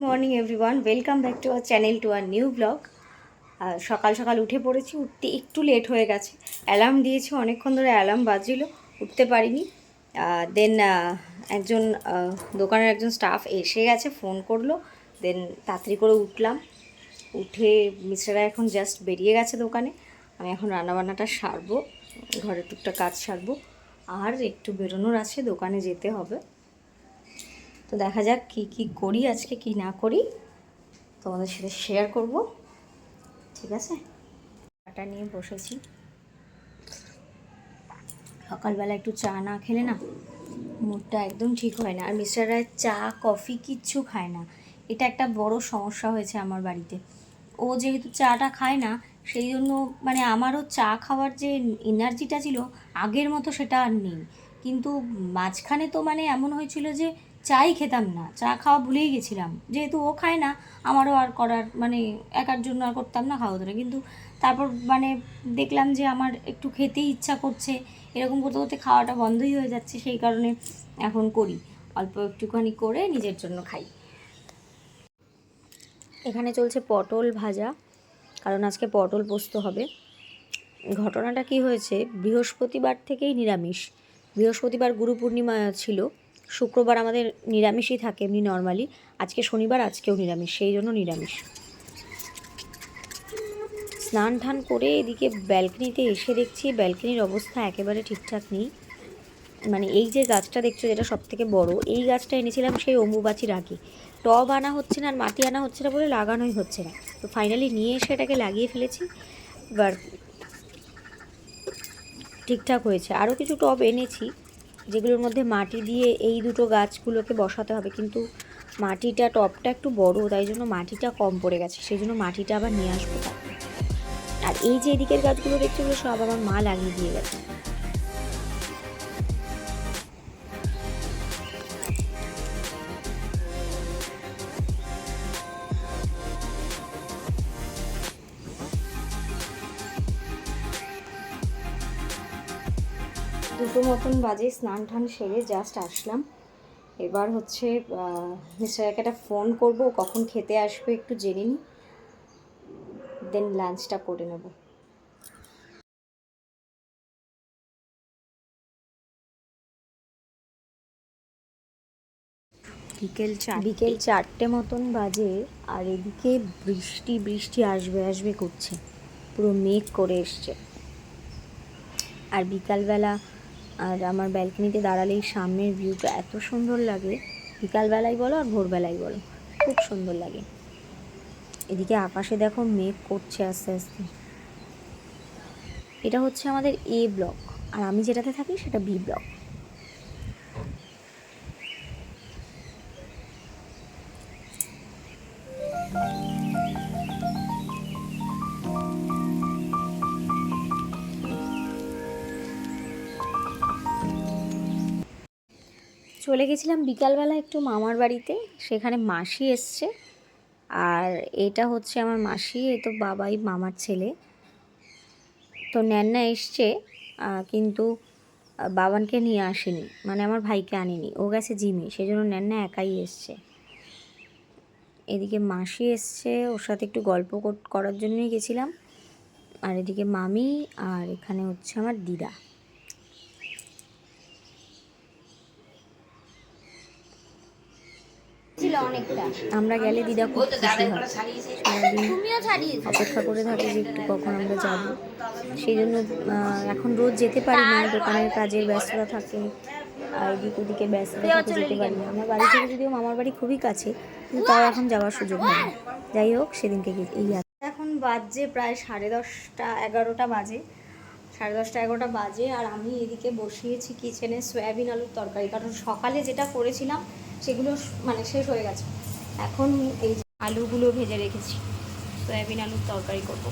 Morning everyone, welcome back to our channel, to our new blog. সকাল সকাল উঠে পড়েছি, উঠতে একটু লেট হয়ে গেছে। অ্যালার্ম দিয়েছি, অনেকক্ষণ ধরে অ্যালার্ম বাজছিল, উঠতে পারিনি। দেন একজন দোকানের একজন স্টাফ এসে গেছে, ফোন করলো। দেন তাড়াতাড়ি করে উঠলাম। উঠে মিস্টাররা এখন জাস্ট বেরিয়ে গেছে দোকানে। আমি এখন রান্নাবান্নাটা সারবো, ঘরের টুকটাক কাজ সারবো, আর একটু বেরোনোর আছে, দোকানে যেতে হবে। তো দেখা যাক কি করি আজকে, কি না করি তোমাদের সাথে শেয়ার করব, ঠিক আছে। চাটা নিয়ে বসেছি। সকালবেলা একটু চা না খেলে না মুডটা একদম ঠিক হয় না। আর মিস্টাররা চা কফি কিচ্ছু খায় না, এটা একটা বড় সমস্যা হয়েছে আমার বাড়িতে। ও যেহেতু চাটা খায় না, সেই জন্য মানে আমারও চা খাওয়ার যে এনার্জিটা ছিল আগের মতো সেটা আর নেই। কিন্তু মাঝখানে তো মানে এমন হয়েছিল যে চাই খেতাম না, চা খাওয়া ভুলেই গেছিলাম। যেহেতু ও খায় না, আমারও আর করার মানে একার জন্য আর করতাম না, খাওয়া ধরে। কিন্তু তারপর মানে দেখলাম যে আমার একটু খেতেই ইচ্ছা করছে, এরকম করতে করতে খাওয়াটা বন্ধই হয়ে যাচ্ছে। সেই কারণে এখন করি, অল্প একটুখানি করে নিজের জন্য খাই। এখানে চলছে পটল ভাজা, কারণ আজকে পটল পোস্ত হবে। ঘটনাটা কি হয়েছে, বৃহস্পতিবার থেকেই নিরামিষ। বৃহস্পতিবার গুরু পূর্ণিমা ছিল, শুক্রবার আমাদের নিরামিষই থাকে এমনি নর্মালি। আজকে শনিবার, আজকেও নিরামিষ, সেই জন্য নিরামিষ। স্নান টান করে এদিকে ব্যালকনিতে এসে দেখছি ব্যালকনির অবস্থা একেবারে ঠিকঠাক নেই। মানে এই যে গাছটা দেখছো, যেটা সব থেকে বড়, এই গাছটা এনেছিলাম সেই অম্বুবাচীর আগে। টব আনা হচ্ছে না আর মাটি আনা হচ্ছে না বলে লাগানোই হচ্ছে না। তো ফাইনালি নিয়ে এসে এটাকে লাগিয়ে ফেলেছি। এবার ঠিকঠাক হয়েছে। আরও কিছু টব এনেছি যেগুলোর মধ্যে মাটি দিয়ে এই দুটো গাছগুলোকে বসাতে হবে, কিন্তু মাটিটা টবটা একটু বড়, তাই জন্য মাটিটা কম পড়ে গেছে, সেই জন্য মাটিটা আবার নিয়ে আসবো। আর এই যে এদিকের গাছগুলো দেখছি, ওগুলো সব আমার মা লাগিয়ে দিয়ে গেছে। দুটো মতন বাজে, স্নান টান সেরে জাস্ট আসলাম। এবার হচ্ছে মিস্টারকে একটা ফোন করব, কখন খেতে আসবে একটু জেনে নিই, দেন লাঞ্চটা করে নেব। বিকেল 4টে মতন বাজে, আর এদিকে বৃষ্টি বৃষ্টি আসবে আসবে করছে, পুরো মেঘ করে এসছে। আর বিকালবেলা আর আমার ব্যালকনিতে দাঁড়ালেই সামনের ভিউটা এত সুন্দর লাগে, বিকালবেলায় বলো আর ভোরবেলায় বলো, খুব সুন্দর লাগে। এদিকে আকাশে দেখো মেঘ করছে আস্তে আস্তে। এটা হচ্ছে আমাদের এ ব্লক, আর আমি যেটাতে থাকি সেটা বি ব্লক। চলে গেছিলাম বিকালবেলা একটু মামার বাড়িতে, সেখানে মাসি এসছে। আর এটা হচ্ছে আমার মাসি, এ তো বাবাই মামার ছেলে। তো ন্যান্না এসছে, কিন্তু বাবানকে নিয়ে আসেনি, মানে আমার ভাইকে আনেনি, ও গেছে জিমে, সেই জন্য ন্যান্না একাই এসছে। এদিকে মাসি এসছে, ওর সাথে একটু গল্প করার জন্যই গেছিলাম। আর এদিকে মামি, আর এখানে হচ্ছে আমার দিদা। আমরা গেলে দিদা খুব খুশি হয়, সারাদিন অপেক্ষা করে থাকে যে একটু কখন আমরা যাব। সেই জন্য এখন রোজ যেতে পারি না, দোকানের কাজের ব্যস্ততা থাকে, আর এদিক ওদিকে ব্যস্ততা থাকে, যেতে পারি না। আমার বাড়ি থেকে যদিও মামার বাড়ি খুবই কাছে, কিন্তু তাও এখন যাওয়ার সুযোগ হয় না। যাই হোক, সেদিনকে এই এখন বাজে প্রায় 10:30 11টা বাজে, 10:30 11টা বাজে। আর আমি এদিকে বসিয়েছি কিচেনে সয়াবিন আলুর তরকারি, কারণ সকালে যেটা করেছিলাম সেগুলো মানে শেষ হয়ে গেছে। এখন এই আলুগুলো ভেজে রেখেছি, সয়াবিন আলুর তরকারি করব।